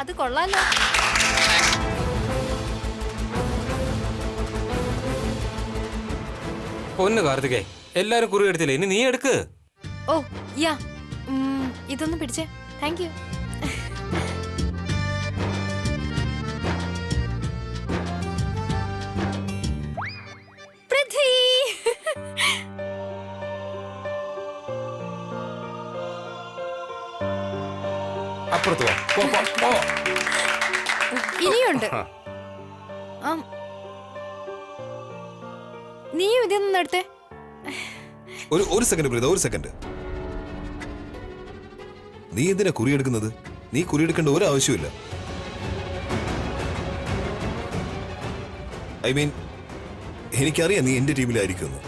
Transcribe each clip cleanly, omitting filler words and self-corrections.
അത് കൊള്ളാലോ. പൊന്നു കാർത്തികേ, എല്ലാരും കുറി എടുത്തില്ലേ, ഇനി നീ എടുക്ക്. ഓ യാ, ഇതൊന്നും പിടിച്ചേ. Thank you. പൃഥ്വി, അപ്പുറത്ത് വാ. പോ, പോ, പോ. ഇനിയുണ്ട്. നീയും ഇതൊന്നും എടുത്തേ. ഒരു സെക്കൻഡ് പ്രീത, ഒരു സെക്കൻഡ്. നീ എന്തിനാ കുറിയെടുക്കുന്നത്? നീ കുറിയെടുക്കേണ്ട ഒരു ആവശ്യമില്ല. ഐ മീൻ, എനിക്കറിയാം നീ എന്റെ ടീമിലായിരിക്കുമെന്ന്.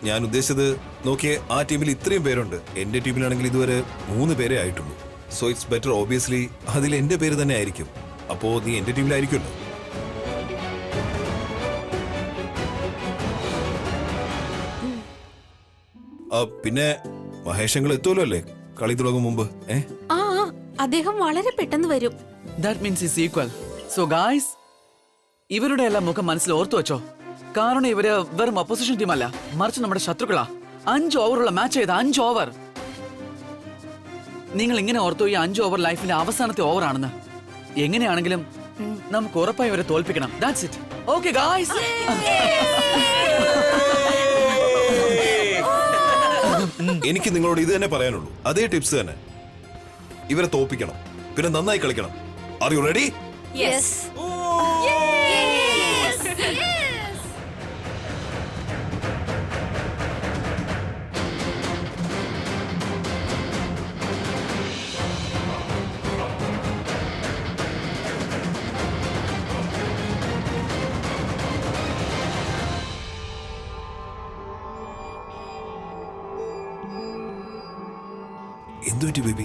ഞാൻ ഉദ്ദേശിച്ചത്, നോക്കിയേ, ആ ടീമിൽ ഇത്രയും പേരുണ്ട്. എന്റെ ടീമിലാണെങ്കിൽ ഇതുവരെ 3 പേരെ ആയിട്ടുള്ളൂ. സോ ഇറ്റ്സ് ബെറ്റർ, ഓബിയസ്ലി അതിൽ എന്റെ പേര് തന്നെ ആയിരിക്കും. അപ്പോ നീ എന്റെ ടീമിലായിരിക്കുമല്ലോ. പിന്നെ മഹേഷങ്ങൾ എത്തുമല്ലോ അല്ലേ കളി തുടങ്ങും മുമ്പ്? അദ്ദേഹം വളരെ പെട്ടെന്ന് വരും. That means it's equal. So guys, ഇവരുടെ എല്ലാം മുഖം മനസ്സിൽ ഓർത്തു വെച്ചോ. കാരണം ഇവര് വെറും ഒപ്പോസിഷൻ ടീം അല്ല, മറിച്ച് നമ്മുടെ ശത്രുക്കളാ. 5 ഓവറുള്ള മാച്ച് ചെയ്ത 5 ഓവർ. നിങ്ങൾ ഇങ്ങനെ ഓർത്തു, ഈ 5 ഓവർ ലൈഫിന്റെ അവസാനത്തെ ഓവർ ആണെന്ന്. എങ്ങനെയാണെങ്കിലും നമുക്ക് ഉറപ്പായി ഇവരെ തോൽപ്പിക്കണം. That's it. Okay guys. എനിക്ക് നിങ്ങളോട് ഇത് തന്നെ പറയാനുള്ളൂ. അതേ ടിപ്സ് തന്നെ. ഇവരെ തോൽപ്പിക്കണം, പിന്നെ നന്നായി കളിക്കണം. Are you ready? യെസ്. എന്തു പറ്റി ബേബി?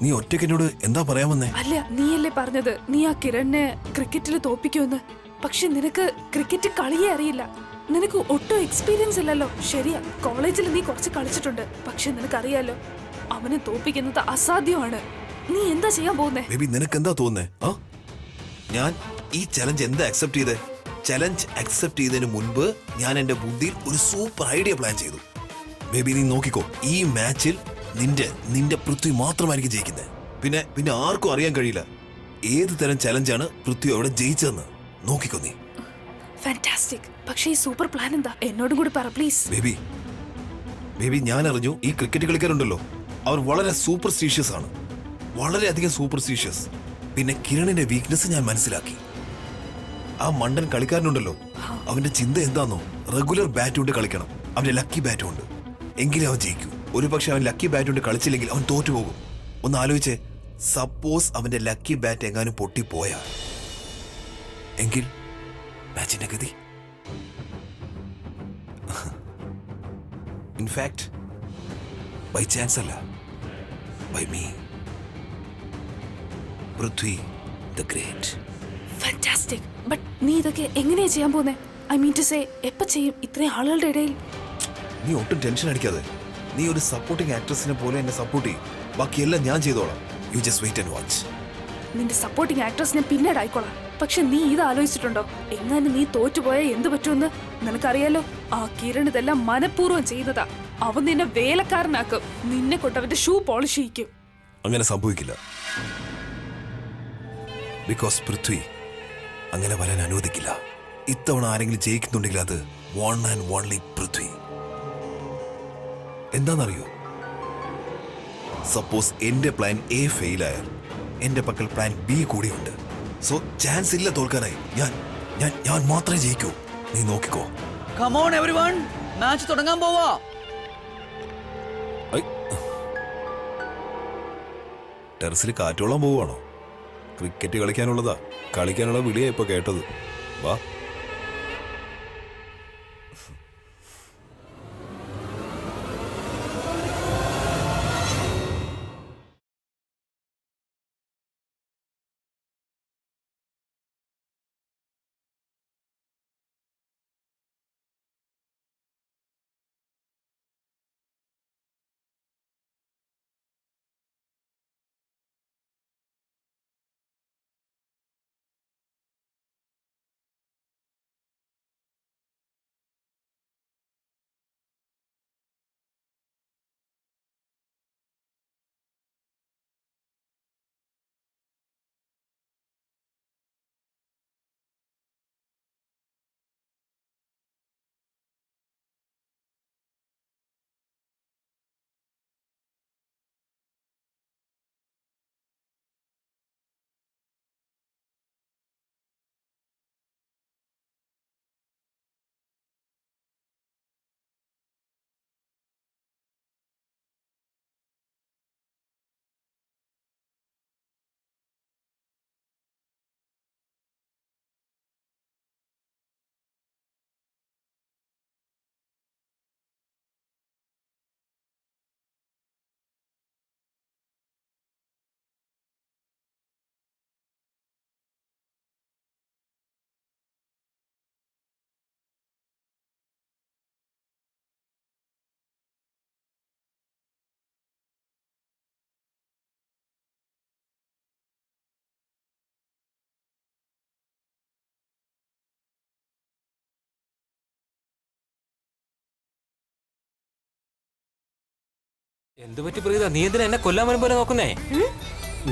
നീ ഒറ്റയ്ക്ക് എന്നോട് എന്താ പറയാൻ വന്നേ? അല്ല, നീയല്ലേ പറഞ്ഞത് നീ ആ കിരണിനെ ക്രിക്കറ്റിൽ തോപ്പിക്കുമെന്ന്. പക്ഷെ നിനക്ക് ക്രിക്കറ്റ് കളിയേ അറിയില്ല. നിനക്ക് ഒട്ടും എക്സ്പീരിയൻസ് ഇല്ലല്ലോ. ശരിയാ, കോളേജിൽ നീ കുറച്ച് കളിച്ചിട്ടുണ്ട്. പക്ഷെ നിനക്കറിയാലോ, അവനെ തോപ്പിക്കുന്നത് അസാധ്യമാണ്. നീ എന്താ ചെയ്യാൻ പോകുന്നേ? ബേബി, നിനക്ക് എന്താ തോന്നുന്നേ? ഞാൻ ഈ ചലഞ്ച് എന്താ അക്സെപ്റ്റ് ചെയ്തേ? ചലഞ്ച് അക്സെപ്റ്റ് ചെയ്തതിന് മുൻപ് ഞാൻ എന്റെ ബുദ്ധിയിൽ ഒരു സൂപ്പർ ഐഡിയ പ്ലാൻ ചെയ്തു. ബേബി, നീ നോക്കിക്കോ, ഈ മാച്ചിൽ നിന്റെ പൃഥ്വി മാത്രമായിരിക്കും ജയിക്കുന്നത്. പിന്നെ ആർക്കും അറിയാൻ കഴിയില്ല ഏത് തരം ചലഞ്ചാണ് പൃഥ്വി അവിടെ ജയിച്ചതെന്ന്. നോക്കിക്കോ നീ. ഫാന്റാസ്റ്റിക്. പക്ഷേ ഈ സൂപ്പർ പ്ലാൻ എന്താ? എന്നോടും കൂടി പറ പ്ലീസ്. ബേബി, ഞാൻ അറിഞ്ഞു ഈ ക്രിക്കറ്റ് കളിക്കാരുണ്ടല്ലോ, അവർ വളരെ സൂപ്പർസ്റ്റീഷ്യസ് ആണ്. വളരെയധികം സൂപ്പർസ്റ്റീഷ്യസ്. പിന്നെ കിരണിന്റെ വീക്ക്നെസ് ഞാൻ മനസ്സിലാക്കി. ആ മണ്ടൻ കളിക്കാരനുണ്ടല്ലോ, അവന്റെ ചിന്ത എന്താന്നോ, റെഗുലർ ബാറ്റ് കൊണ്ട് കളിക്കണം. അവന്റെ ലക്കി ബാറ്റ് കൊണ്ട് എങ്കിലേ അവൻ ജയിക്കൂ. ഒരു പക്ഷെ അവൻ ലക്കി ബാറ്റ് കൊണ്ട് കളിച്ചില്ലെങ്കിൽ അവൻ തോറ്റുപോകും. ഒന്ന് ആലോചിച്ചേ, സപ്പോസ് അവന്റെ ലക്കി ബാറ്റ് എങ്ങാനും പൊട്ടിപ്പോയാ എങ്കിൽ മാച്ചിന്റെ ഗതി. ഇൻഫാക്ട് ബൈ ചാൻസ് അല്ല, by me, Prithvi the great. Fantastic. But നീ ഇതൊക്കെ എങ്ങനെയാ ചെയ്യാൻ പോകുന്നേ? ഐ മീൻ ടു സേ, എപ്പോ ചെയ്യും ഇത്രയും ആളുകളുടെ ഇടയിൽ? നീ ഒട്ടും ടെൻഷൻ അടിക്കാതെ. നീ ഒരു സപ്പോർട്ടിംഗ് ആക്ട്രസിനെ പോലെ എന്നെ സപ്പോർട്ട് ചെയ്യും. ബാക്കിയെല്ലാം ഞാൻ ചെയ്തോളാം. You just wait and watch. നിന്റെ സപ്പോർട്ടിംഗ് ആക്ട്രസ് ഞാൻ പിന്നീട് ആയിക്കോളാം. പക്ഷെ നീ ഇത് ആലോചിച്ചിട്ടുണ്ടോ, എങ്ങനെ നീ തോറ്റുപോയാൽ എന്ത് പറ്റുമെന്ന്? നിനക്കറിയാലോ, ആ കിരൺ ഇതെല്ലാം മനഃപൂർവ്വം ചെയ്യുന്നതാ. അവൻ നിന്നെ വേലക്കാരനാക്കും. നിന്നെ കൊണ്ട് അവന്റെ ഷൂ പോളിഷ് ചെയ്യിക്കും. അങ്ങനെ സംഭവിക്കില്ല. ബിക്കോസ് പൃഥ്വി അങ്ങനെ വരാൻ അനുവദിക്കില്ല. ഇത്തവണ ആരെങ്കിലും ജയിക്കുന്നുണ്ടെങ്കിൽ അത് വൺ ആൻഡ് ഓൺലി പൃഥ്വി. എന്താണെന്നറിയോ? സപ്പോസ് എന്റെ പ്ലാൻ എ ഫെയിൽ ആയാൽ എന്റെ പക്കൽ പ്ലാൻ ബി കൂടിയുണ്ട്. സോ ചാൻസ് ഇല്ല തോൽക്കാനായി. ഞാൻ മാത്രമേ ജയിക്കൂ. നീ നോക്കിക്കോ. Come on everyone, മാച്ച് തുടങ്ങാൻ പോവാ. ടെറസിൽ കാറ്റോളാൻ പോവാണോ? ക്രിക്കറ്റ് കളിക്കാനുള്ളതാ. കളിക്കാനുള്ള വിളിയാ ഇപ്പൊ കേട്ടത്. വാ. എന്ത് പറ്റി പ്രീത, നീ എന്തിനാ എന്നെ കൊല്ലാൻ വരും പോലെ നോക്കുന്നേ?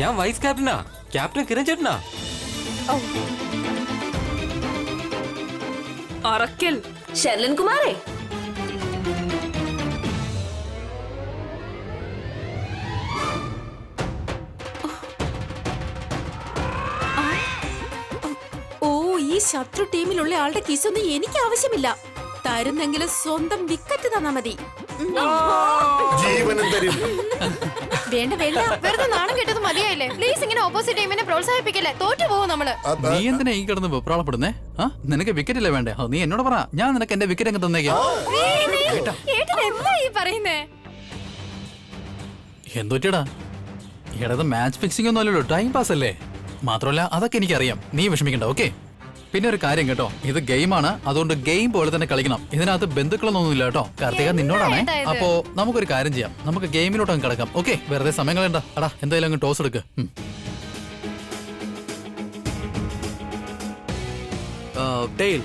ഞാൻ വൈസ് ക്യാപ്റ്റനാ, ക്യാപ്റ്റൻ കിരൺ ചേട്ടനാ. അറക്കൽ ഷെർലൻ കുമാറേ, ഓ, ഈ ശത്രു ടീമിലുള്ള ആളുടെ കിസൊന്നും എനിക്ക് ആവശ്യമില്ല. തരുന്നെങ്കിലും സ്വന്തം വിക്കറ്റ് തന്നാ മതി. ജീവനം തരും. വേണ്ട വേണ്ട, വെറുതെ നാണം കെട്ടത് മതിയായില്ലേ? പ്ലീസ് ഇങ്ങനെ ഓപ്പോസിറ്റ് ടീമിനെ പ്രോത്സാഹിപ്പിക്കല്ലേ, തോറ്റു പോകും നമ്മള്. നീ എന്തിനാ ഈ കിടന്ന് വെപ്രാളപ്പെടുന്നേ? നിനക്ക് വിക്കറ്റ് അല്ലേ വേണ്ടേ? നീ എന്നോട് പറ, ഞാൻ നിനക്ക് എന്റെ വിക്കറ്റ് അങ്ങ് തന്നേക്കാം. ഏട്ടൻ എന്താ ഈ പറയുന്നേ? എന്തൊറ്റടാ, ഇടത് മാച്ച് ഫിക്സിംഗ് ഒന്നും അല്ലല്ലോ, ടൈം പാസ് അല്ലേ. മാത്രമല്ല അതൊക്കെ എനിക്കറിയാം, നീ വിഷമിക്കണ്ട. ഓക്കെ, പിന്നെ ഒരു കാര്യം കേട്ടോ, ഇത് ഗെയിമാണ്, അതുകൊണ്ട് ഗെയിം പോലെ തന്നെ കളിക്കണം. ഇതിനകത്ത് ബന്ധുക്കളൊന്നും ഇല്ല കേട്ടോ. കാർത്തിക നിന്നോടാണേ. അപ്പോ നമുക്കൊരു കാര്യം ചെയ്യാം, നമുക്ക് ഗെയിമിലോട്ട് അങ്ങ് കിടക്കാം. ഓക്കെ, വെറുതെ സമയം കളയണ്ട. അടാ, എന്തായാലും അങ്ങ് ടോസ് എടുക്ക്. ടെയിൽ.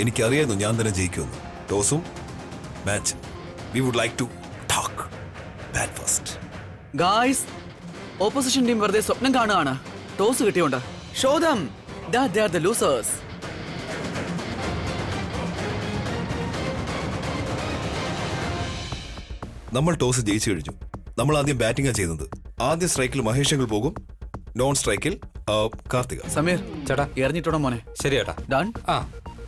എനിക്കറിയായിരുന്നു ഞാൻ തന്നെ ജയിക്കുമെന്ന്. ടോസും match we would like to talk bat first. Guys, opposition team വെറുതെ സ്വപ്നം കാണുകയാണ്. ടോസ് കിട്ടിയോണ്ട് show them that they are the losers. നമ്മൾ ടോസ് ജയിച്ചു കഴിഞ്ഞു. നമ്മൾ ആദ്യം ബാറ്റിംഗാണ് ചെയ്യുന്നത്. ആദ്യ സ്ട്രൈക്കിൽ മഹേഷ് അങ്കിൾ പോകും, നോൺ സ്ട്രൈക്കിൽ കാർത്തിക. സമീർ ചേട്ടാ. എറിഞ്ഞിട്ടോ മോനെ? ശരി ചേട്ടാ. ഡൺ. ആ,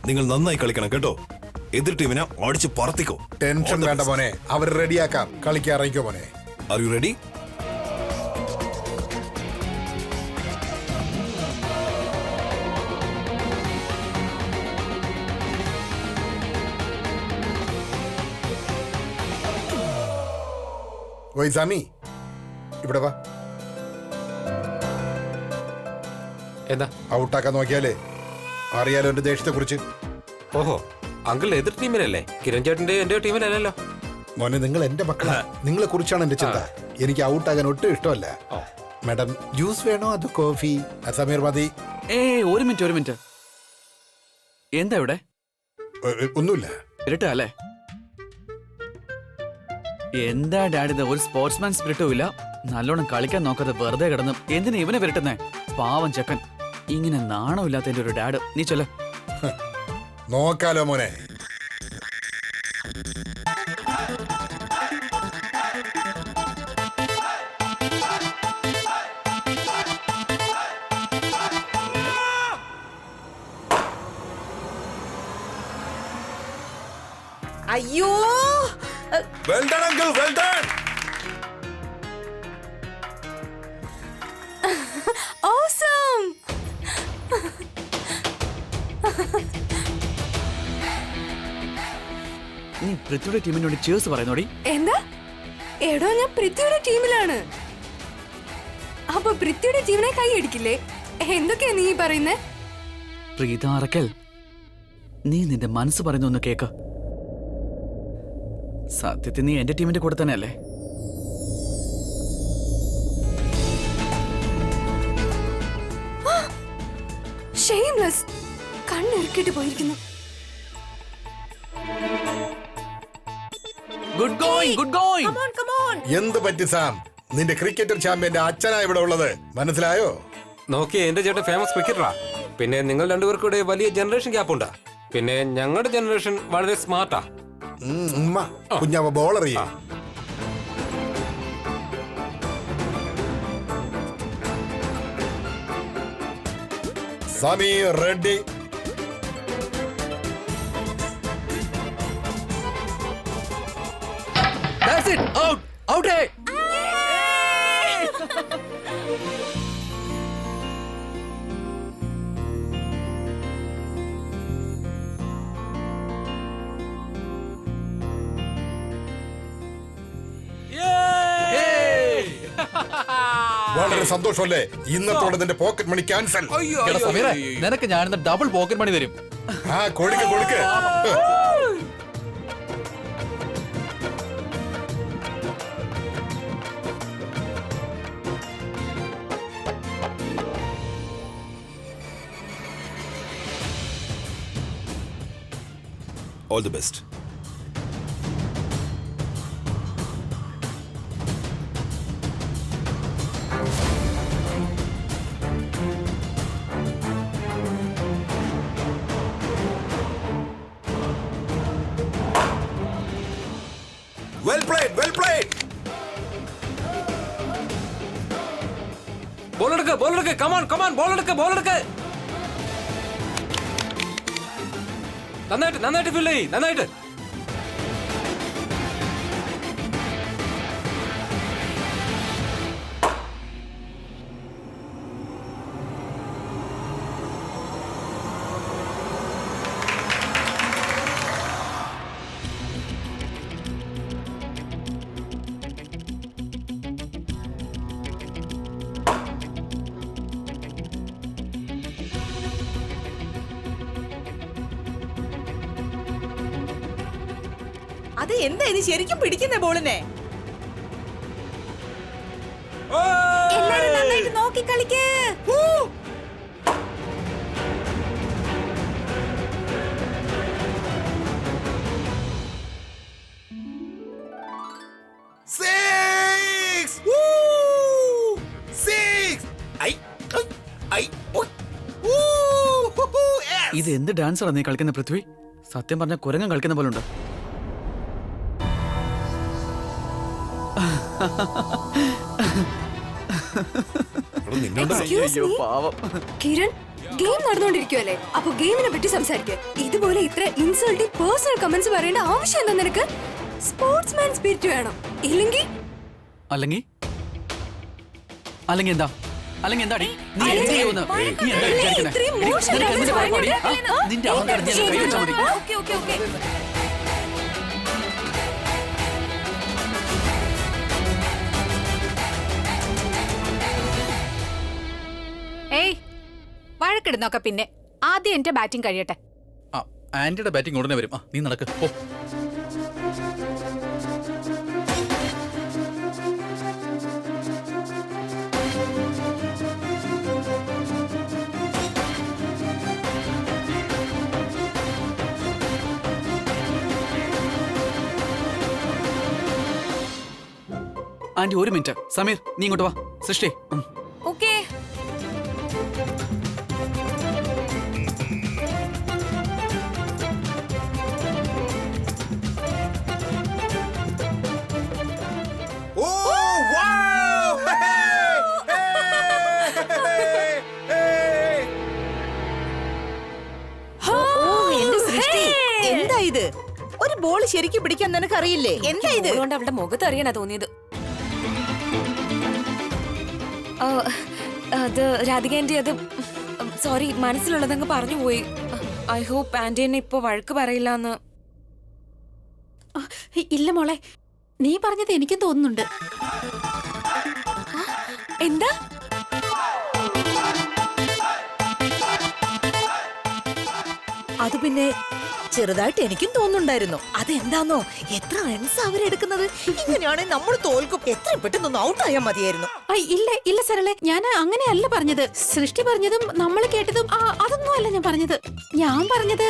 നിങ്ങൾ നന്നായി കളിക്കണം കേട്ടോ. എതിർ ടീമിനെ അടിച്ച് പറത്തിക്കോ. ടെൻഷൻ വേണ്ട മോനെ, അവർ റെഡിയാക്കാം. കളിക്കാൻ ഇറങ്ങിക്കോ മോനെ. Are you ready? ഓയ് സാമി, ഇവിടെ വാ. എന്താ? ഔട്ടാക്കാൻ നോക്കിയാലേ അറിയാലോ എന്റെ ദേഷ്യത്തെ കുറിച്ച്. ഓഹോ, അങ്കിൾ എതിർ ടീമിലല്ലേ, കിരൺ ചേട്ടന്റെ എന്റെ ടീമിലല്ലല്ലോ. മോനെ, നിങ്ങൾ എന്റെ മക്കളാ, നിങ്ങളെ കുറിച്ചാണ് എന്റെ ചിന്ത. എനിക്ക് ഔട്ടാകാൻ ഒട്ടും ഇഷ്ടമല്ല. മാഡം, ജ്യൂസ് വേണോ അതോ കോഫി? സമീർ മതി. ഒരു മിനിറ്റ്. എന്താ ഇവിടെ? ഒന്നുമില്ല. ഇരട്ട അല്ലേ? എന്താ ഡാഡി, ഒരു സ്പോർട്സ്മാൻ സ്പിരിറ്റും ഇല്ല. നല്ലോണം കളിക്കാൻ നോക്കാതെ വെറുതെ കിടന്ന് എന്തിനാ ഇവനെ വിരട്ടുന്നേ? പാവം ചെക്കൻ, ഇങ്ങനെ നാണമില്ലാത്തതിന്റെ ഒരു ഡാഡ്. നീ ചൊല്ല. നോക്കാലോ മോനെ. അയ്യോ, well done uncle, well done. Awesome. നീ പൃഥ്വിയുടെ ടീമിനോട് ചേർസ് പറയുന്നോടി. എന്താ? എടോ, ഞാൻ പൃഥ്വിയുടെ ടീമിലാണ്. അപ്പൊ പൃഥ്വിയുടെ ടീമിനെ കൈയടിക്കില്ലേ? എന്തൊക്കെയാ നീ പറയുന്നേ? പ്രീത അറക്കൽ, നീ നിന്റെ മനസ്സ് പറയുന്ന ഒന്ന് കേക്ക്. സത്യത്തിൽ നീ എന്റെ ടീമിന്റെ കൂടെ തന്നെ അല്ലേ? ഷെയിംലെസ്, കണ്ണിറുക്കിട്ട് പോയിരിക്കുന്നു. Good going, good going. എന്ത് പറ്റി സാം? നിന്റെ ക്രിക്കറ്റർ ചാമ്പ്യന്റെ അച്ഛനാ ഇവിടെ ഉള്ളത്, മനസ്സിലായോ? നോക്കിയേ, എന്റെ ചേട്ടൻ ഫേമസ് ക്രിക്കറ്ററാ. പിന്നെ നിങ്ങൾ രണ്ടുപേർക്കൂടെ വലിയ ജനറേഷൻ ഗ്യാപ്പ് ഉണ്ടാ. പിന്നെ ഞങ്ങളുടെ ജനറേഷൻ വളരെ സ്മാർട്ടാ. കുഞ്ഞാവ ബോളർ ചെയ്യും. Sameer ready. That's it. Out. Out. വളരെ സന്തോഷമല്ലേ? ഇന്നത്തോടെ നിന്റെ പോക്കറ്റ് മണി ക്യാൻസൽ. നിനക്ക് ഞാൻ ഡബിൾ പോക്കറ്റ് മണി തരും. ആ, കൊടുക്ക് കൊടുക്ക്. All the best. Well played, well played. Ball എടുക്ക് കമാൺ ബോൾ എടുക്ക്. നന്നായിട്ട് ഫീൽ ചെയ്യ്, നന്നായിട്ട്. അത് എന്താ ഇത് ശരിക്കും പിടിക്കുന്ന ബോളിനെ? എല്ലാരും നന്നായിട്ട് നോക്കി കളിക്ക്. Six! Woo! Six! ഇത് എന്ത് ഡാൻസാണ് നീ കളിക്കുന്ന പൃഥ്വി? സത്യം പറഞ്ഞ കുരങ്ങൻ കളിക്കുന്ന പോലെ ഉണ്ട്. Excuse me? കിരൺ, ഗെയിം നടന്നുകൊണ്ടിരിക്കുവല്ലേ? അപ്പൊ ഗെയിമിനെ പറ്റി സംസാരിക്കുക. ഇതുപോലെ ഇത്ര ഇൻസൾട്ടിംഗ് പേഴ്സണൽ കമന്റ്സ് പറയേണ്ട ആവശ്യം എന്താ നിനക്ക്? സ്പോർട്സ്മാൻ സ്പിരിറ്റ് വേണം. ഇല്ലെങ്കിൽ എന്താ? അല്ലെങ്കിൽ എന്താടി? നീ അല്ലെങ്കിൽ എന്ത് ചെയ്യുന്നു? നീ എന്താ വിചാരിക്കുന്നെ? ഇത്രയും മോശം നിനക്ക് എന്തിന് ഡാൻസ് കുഴപ്പമാടി? പറഞ്ഞിട്ട് നിന്റെ അഹങ്കാരം നീ കൈ വെച്ചാൽ മതി. ഓക്കേ. ഏയ്, വഴക്കിടുന്നൊക്കെ പിന്നെ. ആദ്യം എന്റെ ബാറ്റിംഗ് കഴിയട്ടെ. ആന്റിയുടെ ബാറ്റിംഗ് ഉടനെ വരും. നീ നടക്ക് പോ. ആന്റി ഒരു മിനിറ്റ്. സമീർ നീ ഇങ്ങോട്ട് വാ. സൃഷ്ടി ഓക്കേ. Oh, wow! എന്റെ സൃഷ്ടി, എന്താ ഇത്? ഒരു ബോൾ ശരിക്കും പിടിക്കാൻ നിനക്ക് അറിയില്ലേ? എന്താ ഇത്? അതുകൊണ്ട് അവളുടെ മുഖത്ത് അറിയാനാ തോന്നിയത്. അത് രാധിക ആന്റി, അത് സോറി, മനസ്സിലുള്ളതങ്ങ് പറഞ്ഞു പോയി. ഐ ഹോപ്പ് ആന്റി എന്നെ ഇപ്പൊ വഴക്ക് പറയില്ലെന്ന്. ഇല്ല മോളെ, നീ പറഞ്ഞത് എനിക്കും തോന്നുന്നുണ്ട്. എന്താ? അത് പിന്നെ ചെറുതായിട്ട് എനിക്കും തോന്നുന്നുണ്ടായിരുന്നു. അതെന്താന്നോ, എത്ര റൺസ് അവരെടുക്കുന്നത്. ഇങ്ങനെയാണെങ്കിൽ നമ്മൾ തോൽക്കും. എത്രയും പെട്ടെന്ന് ഔട്ടായാൽ മതിയായിരുന്നു. ഇല്ല സരളെ, ഞാൻ അങ്ങനെയല്ല പറഞ്ഞത്. സൃഷ്ടി പറഞ്ഞതും നമ്മൾ കേട്ടതും അതൊന്നും അല്ല ഞാൻ പറഞ്ഞത്. ഞാൻ പറഞ്ഞത്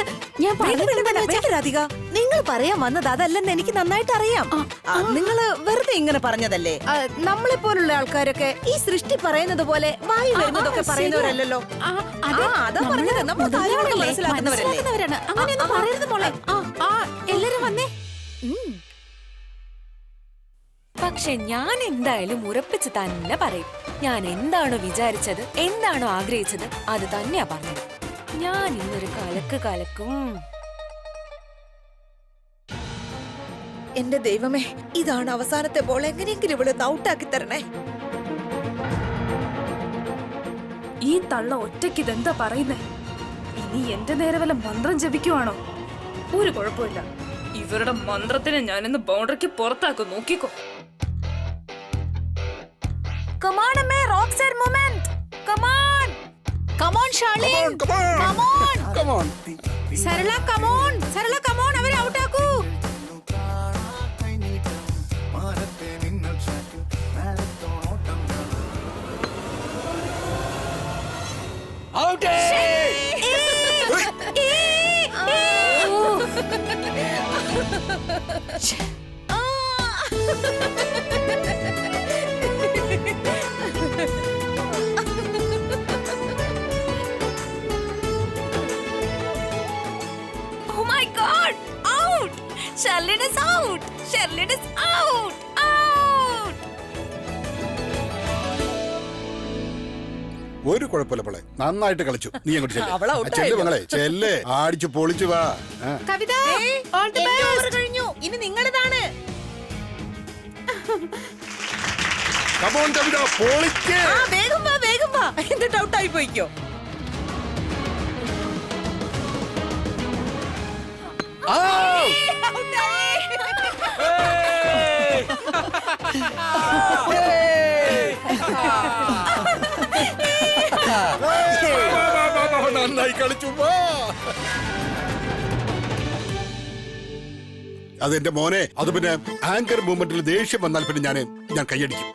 രാധിക, നിങ്ങൾ പറയാൻ വന്നത് അതല്ലെന്ന് എനിക്ക് നന്നായിട്ട് അറിയാം. നിങ്ങള് വെറുതെ ഇങ്ങനെ പറഞ്ഞതല്ലേ. നമ്മളെ പോലുള്ള ആൾക്കാരൊക്കെ ഈ സൃഷ്ടി പറയുന്നത് പോലെ വായി വരുന്നതൊക്കെ പറയുന്നവരല്ലോ. അതാ പറഞ്ഞത്. നമ്മൾ കാര്യങ്ങളൊക്കെ മനസ്സിലാക്കുന്നവരല്ലേ. അങ്ങനെയൊന്നും പറയരുത് മോളെ. എല്ലാരും വന്നേ. പക്ഷെ ഞാൻ എന്തായാലും ഉറപ്പിച്ച് തന്നെ പറയും. ഞാൻ എന്താണോ വിചാരിച്ചത്, എന്താണോ ആഗ്രഹിച്ചത്, അത് തന്നെയാ പറഞ്ഞത്. ഞാൻ ഇന്നൊരു കലക്കും. എന്റെ ദൈവമേ, ഇതാണ് അവസാനത്തെ ബോൾ. എങ്ങനെയെങ്കിലും ഇവിടെ ഔട്ടാക്കി തരണേ. ഈ തള്ള ഒറ്റയ്ക്ക് ഇതെന്താ പറയുന്നേ? ഇനി എന്റെ നേരെ വല്ല മന്ത്രം ജപിക്കുവാണോ? ഒരു കുഴപ്പമില്ല. ഇവരുടെ മന്ത്രത്തിനെ ഞാനിന്ന് ബൗണ്ടറിക്ക് പുറത്താക്കും. നോക്കിക്കോ. Come on, Amme, rock star moment. Come on. Come on, Charlene. Come on. Sarala, come on. അവരെ out ആക്കൂ. Out! Oh my God! Out! Charlotte is out! Charlotte is out! Out! ഒരു കുഴപ്പമില്ല പോളെ, നന്നായിട്ട് കളിച്ചു. നീ അങ്ങോട്ട് അവള് out ചെല്ല് ആയല്ലോ. മകളെ, ചെല്ല്, അടിച്ചു പൊളിച്ചു വാ. കവിത എന്റെ over കഴിഞ്ഞു. ഇനി നിങ്ങളുതാണ്. Come on, കവിത, പൊളിക്ക്. വേഗം വാ, വേഗം വാ. എന്നിട്ട് ഔട്ട് ആയി പോയിക്കോ. നന്നായി കളിച്ചു വാ. അതെന്റെ മോനെ, അത് പിന്നെ ആങ്കർ മൂവ്മെന്റിൽ ദേഷ്യം വന്നാൽ പിന്നെ ഞാൻ കൈയടിക്കും.